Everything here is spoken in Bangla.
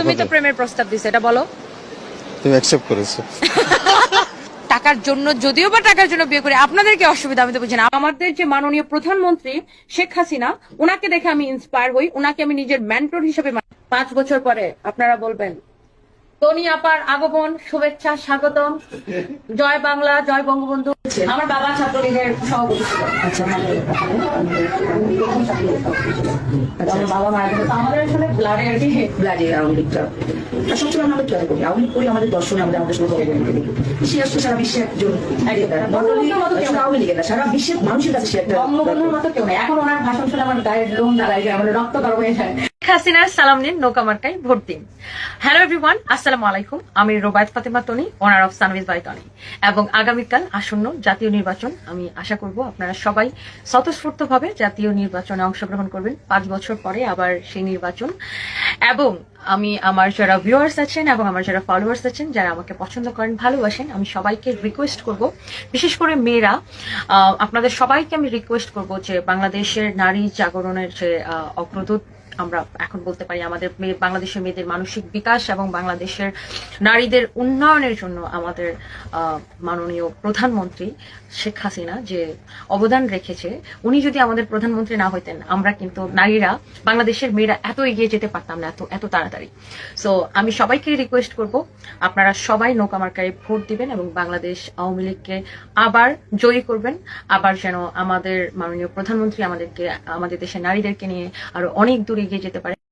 তুমি তো প্রেমের প্রস্তাব দিছো, এটা বলো। তুমি অ্যাকসেপ্ট করেছো। টাকার জন্য, যদিও বা টাকার জন্য বিয়ে করে আপনাদেরকে অসুবিধা, আমি তো বুঝি না। আমাদের যে মাননীয় প্রধানমন্ত্রী শেখ হাসিনা, ওনাকে দেখে আমি ইন্সপায়ার হই, ওনাকে আমি নিজের মেন্টর হিসেবে 5 বছর পরে আপনারা বলবেন তনি আপার আগমন, শুভেচ্ছা, স্বাগতম, জয় বাংলা, জয় বঙ্গবন্ধু। আমার বাবা ছাত্রলীগের সভাপতি ছিল। আমার বাবা মারা গেছে, তো আমাদের আসলে ব্লাডে আওয়ামী লীগটা সবসময় আমরা খেয়াল করি, আওয়ামী লীগ করি আমাদের দর্শনে আমাদের শুরু করে সে আসলে সারা বিশ্বে একজন আওয়ামী লীগের না, সারা বিশ্বের মানুষের কাছে সে একটা বঙ্গবন্ধুর মতো কেউ নেই। এখন ওনার ভাষণ শুনে আমার গায়ের লোম দাঁড়ায় যায়, আমার রক্ত গরম হয়ে যায়। হাসিনার সালাম নিন, নৌকা মার্কায় ভোট দিন। হ্যালো এভরিওয়ান, আসসালামু আলাইকুম। আমি রোবায়েত ফাতেমা তনি, ওনার অফ সানভিজ বাই তনি। এবং আগামীকাল আসন্ন জাতীয় নির্বাচন, আমি আশা করব আপনারা সবাই স্বতঃস্ফূর্তভাবে জাতীয় নির্বাচনে অংশগ্রহণ করবেন। 5 বছর পরে আবার সেই নির্বাচন। এবং আমি আমার যারা ভিউয়ার্স আছেন এবং আমার যারা ফলোয়ার্স আছেন, যারা আমাকে পছন্দ করেন, ভালোবাসেন, আমি সবাইকে রিকোয়েস্ট করব, বিশেষ করে মেয়েরা, আপনাদের সবাইকে আমি রিকোয়েস্ট করব যে বাংলাদেশের নারী জাগরণের যে অগ্রদূত আমরা এখন বলতে পারি, আমাদের বাংলাদেশের মেয়েদের মানসিক বিকাশ এবং বাংলাদেশের নারীদের উন্নয়নের জন্য আমাদের মাননীয় প্রধানমন্ত্রী শেখ হাসিনা যে অবদান রেখেছে, উনি যদি আমাদের প্রধানমন্ত্রী না হইতেন, আমরা কিন্তু নারীরা, বাংলাদেশের মেয়েরা এত এগিয়ে যেতে পারতাম না, এত তাড়াতাড়ি। সো আমি সবাইকে রিকোয়েস্ট করব, আপনারা সবাই নৌকা মার্কায় ভোট দিবেন এবং বাংলাদেশ আওয়ামী লীগকে আবার জয়ী করবেন। আবার যেন আমাদের মাননীয় প্রধানমন্ত্রী আমাদের দেশের নারীদেরকে নিয়ে আরো অনেক দূর এগিয়ে যেতে পারে।